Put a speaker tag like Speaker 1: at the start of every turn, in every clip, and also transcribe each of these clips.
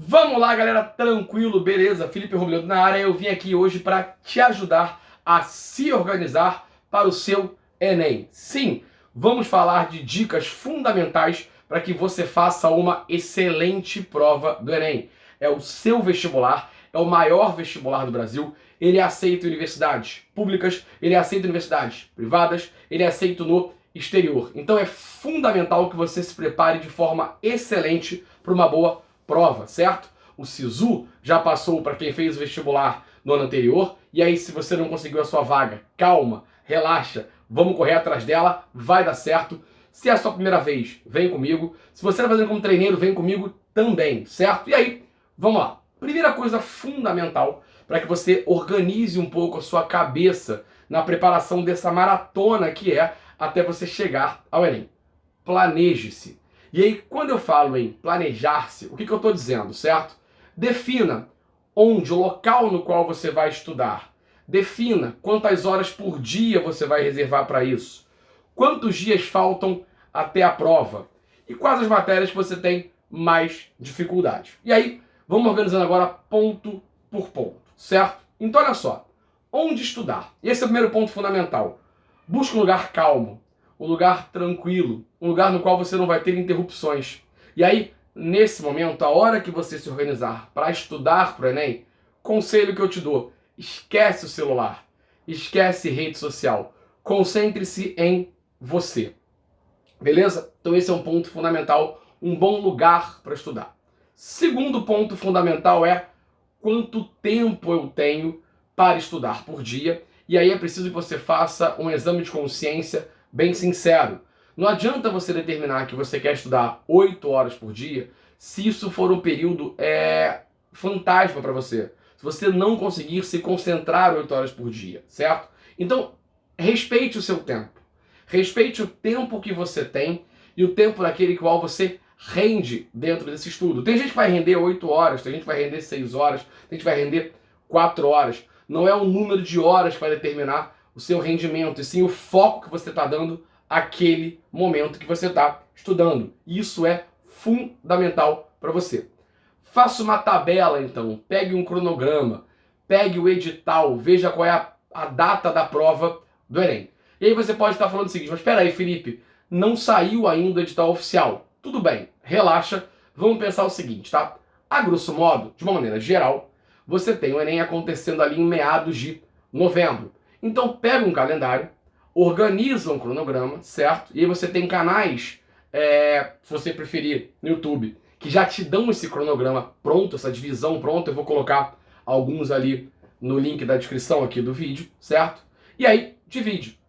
Speaker 1: Vamos lá, galera, tranquilo, beleza? Felipe Robledo na área. Eu vim aqui hoje para te ajudar a se organizar para o seu Enem. Sim, vamos falar de dicas fundamentais para que você faça uma excelente prova do Enem. É o seu vestibular, é o maior vestibular do Brasil. Ele aceita universidades públicas, ele aceita universidades privadas, ele aceita no exterior. Então é fundamental que você se prepare de forma excelente para uma boa prova, certo? O SISU já passou para quem fez o vestibular no ano anterior, e aí se você não conseguiu a sua vaga, calma, relaxa, vamos correr atrás dela, vai dar certo. Se é a sua primeira vez, vem comigo. Se você está fazendo como treineiro, vem comigo também, certo? E aí, vamos lá. Primeira coisa fundamental para que você organize um pouco a sua cabeça na preparação dessa maratona que é até você chegar ao Enem. Planeje-se. E aí, quando eu falo em planejar-se, o que eu estou dizendo, certo? Defina onde, o local no qual você vai estudar. Defina quantas horas por dia você vai reservar para isso. Quantos dias faltam até a prova. E quais as matérias que você tem mais dificuldade. E aí, vamos organizando agora ponto por ponto, certo? Então, olha só. Onde estudar? Esse é o primeiro ponto fundamental. Busque um lugar calmo, um lugar tranquilo, um lugar no qual você não vai ter interrupções. E aí, nesse momento, a hora que você se organizar para estudar para o Enem, conselho que eu te dou, esquece o celular, esquece rede social, concentre-se em você. Beleza? Então esse é um ponto fundamental, um bom lugar para estudar. Segundo ponto fundamental é quanto tempo eu tenho para estudar por dia. E aí é preciso que você faça um exame de consciência bem sincero. Não adianta você determinar que você quer estudar 8 horas por dia se isso for um período fantasma para você. Se você não conseguir se concentrar 8 horas por dia, certo? Então, respeite o seu tempo. Respeite o tempo que você tem e o tempo naquele qual você rende dentro desse estudo. Tem gente que vai render 8 horas, tem gente que vai render 6 horas, tem gente que vai render 4 horas. Não é o número de horas que vai determinar o seu rendimento, e sim o foco que você está dando àquele momento que você está estudando. Isso é fundamental para você. Faça uma tabela, então. Pegue um cronograma, pegue o edital, veja qual é a data da prova do Enem. E aí você pode estar falando o seguinte, mas espera aí, Felipe, não saiu ainda o edital oficial. Tudo bem, relaxa, vamos pensar o seguinte, tá? A grosso modo, de uma maneira geral, você tem o Enem acontecendo ali em meados de novembro. Então pega um calendário, organiza um cronograma, certo? E aí você tem canais, se você preferir, no YouTube, que já te dão esse cronograma pronto, essa divisão pronta. Eu vou colocar alguns ali no link da descrição aqui do vídeo, certo? E aí, divide.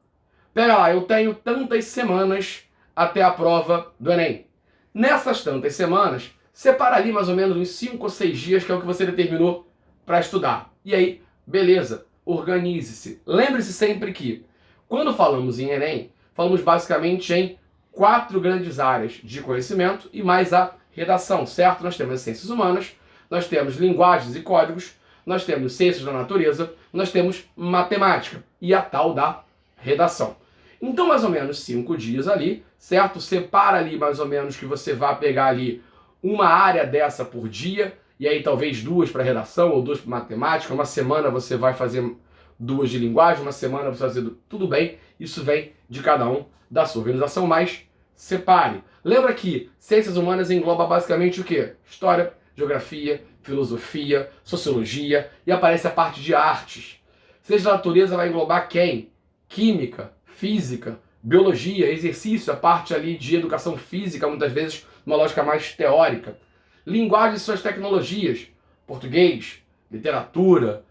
Speaker 1: Pega lá, eu tenho tantas semanas até a prova do Enem. Nessas tantas semanas, separa ali mais ou menos uns 5 ou 6 dias, que é o que você determinou para estudar. E aí, beleza, organize-se. Lembre-se sempre que, quando falamos em Enem, falamos basicamente em 4 grandes áreas de conhecimento e mais a redação, certo? Nós temos as ciências humanas, nós temos linguagens e códigos, nós temos ciências da natureza, nós temos matemática e a tal da redação. Então, mais ou menos 5 dias ali, certo? Separa ali mais ou menos que você vai pegar ali uma área dessa por dia, e aí talvez 2 para redação ou 2 para matemática. Uma semana você vai fazer 2 de linguagem, uma semana você vai fazer... Tudo bem, isso vem de cada um da sua organização, mas separe. Lembra que ciências humanas engloba basicamente o quê? História, geografia, filosofia, sociologia, e aparece a parte de artes. Ciência da natureza vai englobar quem? Química, física, biologia, exercício, a parte ali de educação física, muitas vezes uma lógica mais teórica. Linguagem e suas tecnologias, português, literatura,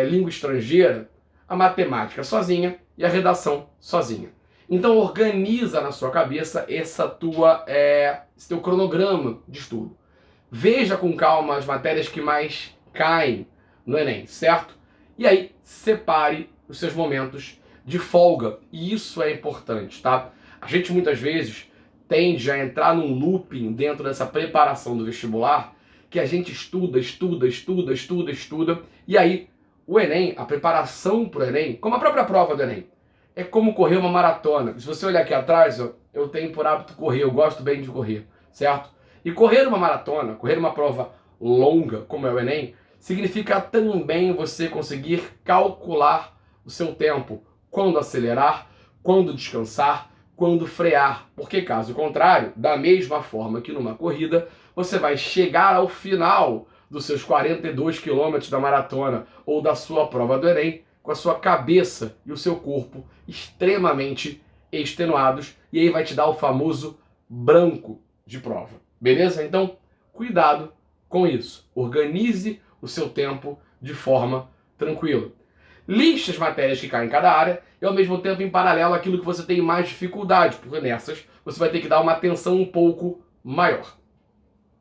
Speaker 1: língua estrangeira, a matemática sozinha e a redação sozinha. Então organiza na sua cabeça esse teu cronograma de estudo. Veja com calma as matérias que mais caem no Enem, certo? E aí separe os seus momentos de folga. E isso é importante, tá? A gente muitas vezes tende a entrar num looping dentro dessa preparação do vestibular, que a gente estuda, e aí o Enem, a preparação para o Enem, como a própria prova do Enem, é como correr uma maratona. Se você olhar aqui atrás, eu tenho por hábito correr, eu gosto bem de correr, certo? E correr uma maratona, correr uma prova longa, como é o Enem, significa também você conseguir calcular o seu tempo, quando acelerar, quando descansar, quando frear, porque caso contrário, da mesma forma que numa corrida, você vai chegar ao final dos seus 42 quilômetros da maratona ou da sua prova do Enem com a sua cabeça e o seu corpo extremamente extenuados, e aí vai te dar o famoso branco de prova. Beleza? Então, cuidado com isso. Organize o seu tempo de forma tranquila. Liste as matérias que caem em cada área e, ao mesmo tempo, em paralelo, aquilo que você tem mais dificuldade, porque nessas você vai ter que dar uma atenção um pouco maior.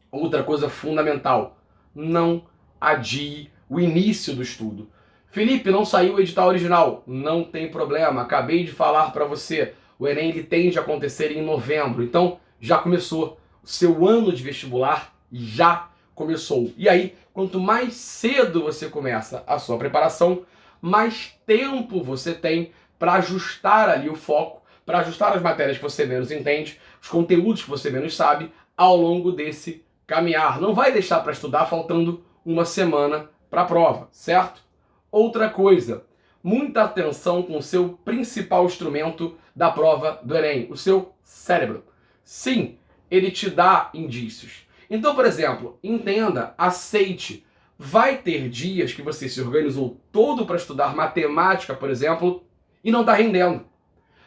Speaker 1: Outra coisa fundamental, não adie o início do estudo. Felipe, não saiu o edital original. Não tem problema, acabei de falar para você. O Enem ele tende a acontecer em novembro, então já começou. O seu ano de vestibular já começou. E aí, quanto mais cedo você começa a sua preparação, mais tempo você tem para ajustar ali o foco, para ajustar as matérias que você menos entende, os conteúdos que você menos sabe, ao longo desse caminhar. Não vai deixar para estudar faltando uma semana para a prova, certo? Outra coisa, muita atenção com o seu principal instrumento da prova do Enem, o seu cérebro. Sim, ele te dá indícios. Então, por exemplo, entenda, aceite. Vai ter dias que você se organizou todo para estudar matemática, por exemplo, e não está rendendo.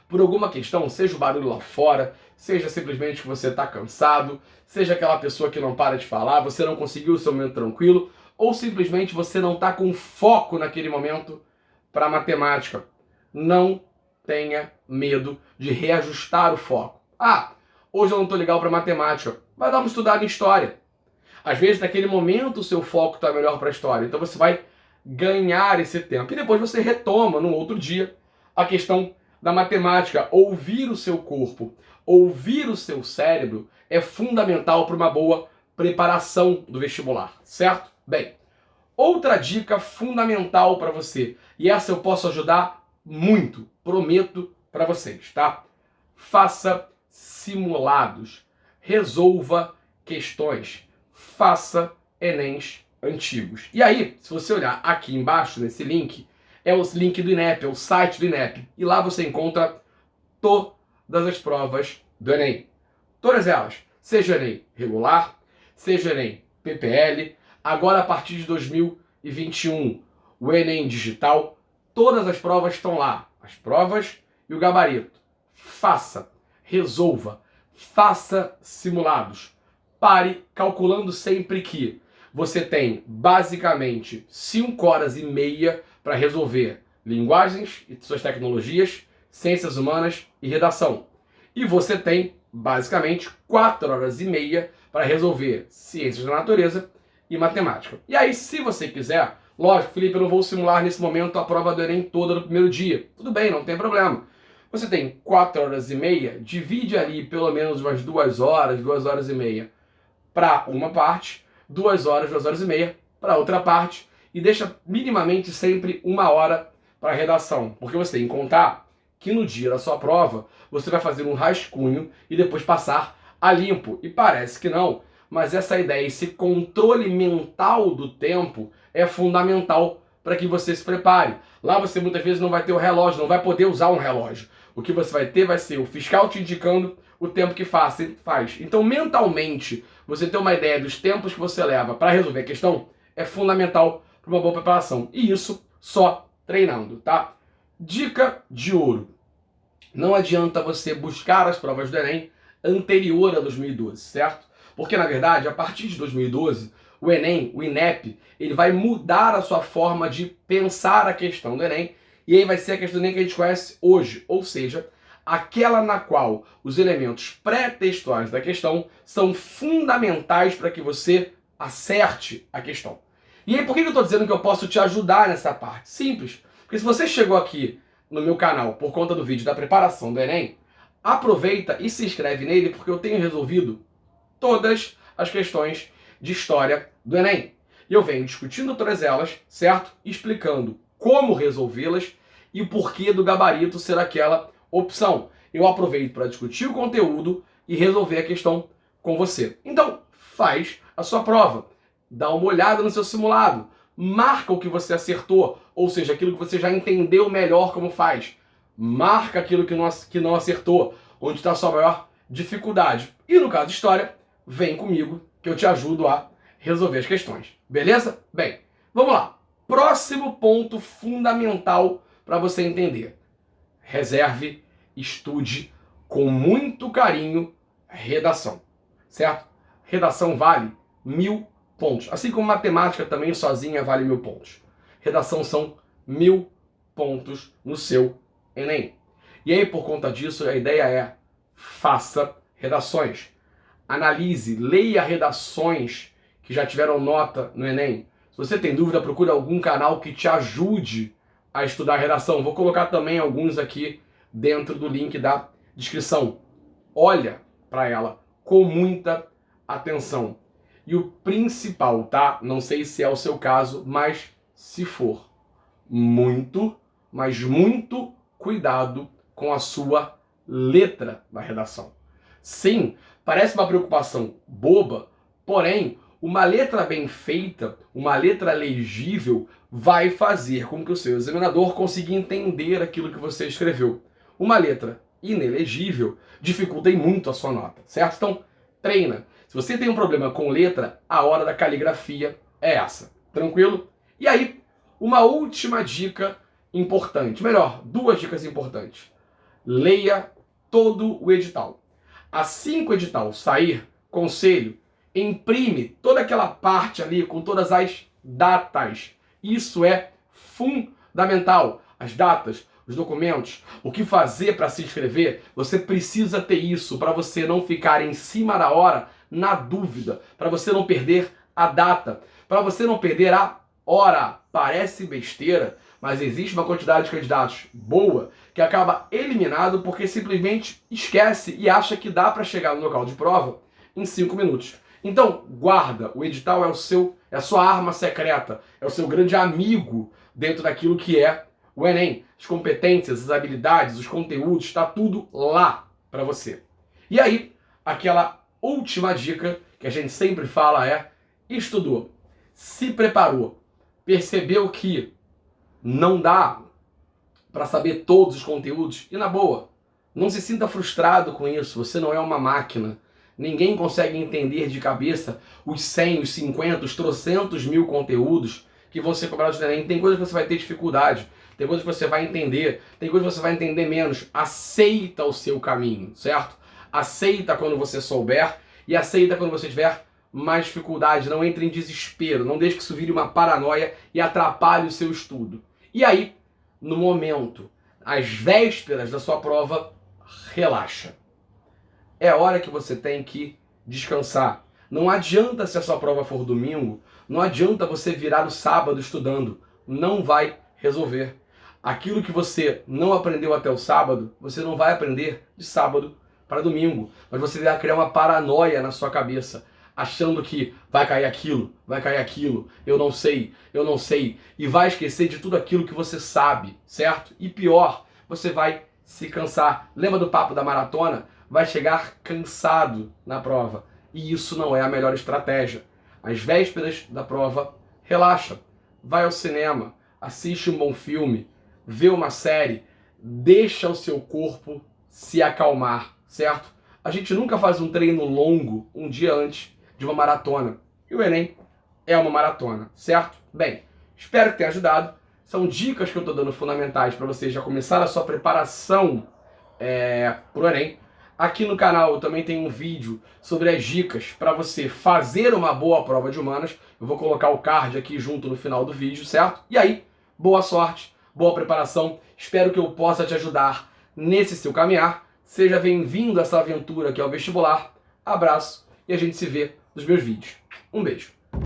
Speaker 1: Por alguma questão, seja o barulho lá fora, seja simplesmente que você está cansado, seja aquela pessoa que não para de falar, você não conseguiu o seu momento tranquilo, ou simplesmente você não está com foco naquele momento para matemática. Não tenha medo de reajustar o foco. Ah, hoje eu não estou legal para matemática. Vai dar uma estudada em história. Às vezes, naquele momento, o seu foco está melhor para a história. Então você vai ganhar esse tempo. E depois você retoma, num outro dia, a questão da matemática. Ouvir o seu corpo, ouvir o seu cérebro é fundamental para uma boa preparação do vestibular, certo? Bem, outra dica fundamental para você, e essa eu posso ajudar muito, prometo para vocês, tá? Faça simulados, resolva questões, faça Enems antigos. E aí, se você olhar aqui embaixo nesse link, é o link do INEP, é o site do INEP, e lá você encontra todas as provas do Enem. Todas elas, seja Enem regular, seja Enem PPL, agora a partir de 2021, o Enem digital, todas as provas estão lá, as provas e o gabarito. Faça, resolva, faça simulados. Pare calculando sempre que você tem basicamente 5 horas e meia para resolver linguagens e suas tecnologias, ciências humanas e redação. E você tem basicamente 4 horas e meia para resolver ciências da natureza e matemática. E aí, se você quiser, lógico, Felipe, eu não vou simular nesse momento a prova do Enem toda no primeiro dia. Tudo bem, não tem problema. Você tem 4 horas e meia, divide ali pelo menos umas 2 horas, 2 horas e meia para uma parte, 2 horas, 2 horas e meia para outra parte, e deixa minimamente sempre 1 hora para redação, porque você tem que contar que no dia da sua prova você vai fazer um rascunho e depois passar a limpo. E parece que não, mas essa ideia, esse controle mental do tempo é fundamental para que você se prepare. Lá você muitas vezes não vai ter o relógio, não vai poder usar um relógio. O que você vai ter vai ser o fiscal te indicando o tempo que faz. Então, mentalmente, você ter uma ideia dos tempos que você leva para resolver a questão é fundamental para uma boa preparação. E isso só treinando, tá? Dica de ouro. Não adianta você buscar as provas do Enem anterior a 2012, certo? Porque, na verdade, a partir de 2012, o Enem, o INEP, ele vai mudar a sua forma de pensar a questão do Enem, e aí vai ser a questão do Enem que a gente conhece hoje, ou seja, aquela na qual os elementos pré-textuais da questão são fundamentais para que você acerte a questão. E aí, por que eu estou dizendo que eu posso te ajudar nessa parte? Simples. Porque se você chegou aqui no meu canal por conta do vídeo da preparação do Enem, aproveita e se inscreve nele, porque eu tenho resolvido todas as questões de história do Enem. E eu venho discutindo todas elas, certo? Explicando como resolvê-las e o porquê do gabarito ser aquela opção. Eu aproveito para discutir o conteúdo e resolver a questão com você. Então, faz a sua prova. dá uma olhada no seu simulado, marca o que você acertou, ou seja, aquilo que você já entendeu melhor como faz. Marca aquilo que não acertou, onde está a sua maior dificuldade. E no caso de história, vem comigo que eu te ajudo a resolver as questões. Beleza? Bem, vamos lá. Próximo ponto fundamental para você entender. Reserve, estude com muito carinho redação. Certo? Redação vale 1000 pontos. Assim como matemática também sozinha vale 1000 pontos. Redação são 1000 pontos no seu Enem. E aí, por conta disso, a ideia é faça redações. Analise, leia redações que já tiveram nota no Enem. Se você tem dúvida, procure algum canal que te ajude a estudar redação. Vou colocar também alguns aqui dentro do link da descrição. Olha para ela com muita atenção. E o principal, tá? Não sei se é o seu caso, mas se for, muito, mas muito cuidado com a sua letra da redação. Sim, parece uma preocupação boba, porém, uma letra bem feita, uma letra legível, vai fazer com que o seu examinador consiga entender aquilo que você escreveu. Uma letra inelegível dificulta muito a sua nota, certo? Então, treina. Se você tem um problema com letra, a hora da caligrafia é essa. Tranquilo? E aí, uma última dica importante. Melhor, 2 dicas importantes. Leia todo o edital. Assim que o edital sair, conselho, imprime toda aquela parte ali com todas as datas. Isso é fundamental. As datas, os documentos, o que fazer para se inscrever, você precisa ter isso para você não ficar em cima da hora na dúvida, para você não perder a data, para você não perder a hora. Parece besteira, mas existe uma quantidade de candidatos boa que acaba eliminado porque simplesmente esquece e acha que dá para chegar no local de prova em 5 minutos. Então, guarda, o edital é a sua arma secreta, é o seu grande amigo dentro daquilo que é o Enem. As competências, as habilidades, os conteúdos, está tudo lá para você. E aí, aquela última dica que a gente sempre fala é: estudou, se preparou, percebeu que não dá para saber todos os conteúdos, e na boa, não se sinta frustrado com isso, você não é uma máquina. Ninguém consegue entender de cabeça os 100, os 50, os trocentos mil conteúdos que vão ser cobrados no Enem. Tem coisas que você vai ter dificuldade, tem coisas que você vai entender, tem coisas que você vai entender menos. Aceita o seu caminho, certo? Aceita quando você souber e aceita quando você tiver mais dificuldade. Não entre em desespero, não deixe que isso vire uma paranoia e atrapalhe o seu estudo. E aí, no momento, às vésperas da sua prova, relaxa. É a hora que você tem que descansar. Não adianta, se a sua prova for domingo, não adianta você virar o sábado estudando. Não vai resolver. Aquilo que você não aprendeu até o sábado, você não vai aprender de sábado para domingo. Mas você vai criar uma paranoia na sua cabeça, achando que vai cair aquilo, eu não sei, e vai esquecer de tudo aquilo que você sabe, certo? E pior, você vai se cansar. Lembra do papo da maratona? Vai chegar cansado na prova. E isso não é a melhor estratégia. Às vésperas da prova, relaxa. Vai ao cinema, assiste um bom filme, vê uma série, deixa o seu corpo se acalmar, certo? A gente nunca faz um treino longo um dia antes de uma maratona. E o Enem é uma maratona, certo? Bem, espero que tenha ajudado. São dicas que eu estou dando fundamentais para você já começar a sua preparação para o Enem. Aqui no canal eu também tenho um vídeo sobre as dicas para você fazer uma boa prova de humanas. Eu vou colocar o card aqui junto no final do vídeo, certo? E aí, boa sorte, boa preparação. Espero que eu possa te ajudar nesse seu caminhar. Seja bem-vindo a essa aventura que é o vestibular. Abraço e a gente se vê nos meus vídeos. Um beijo.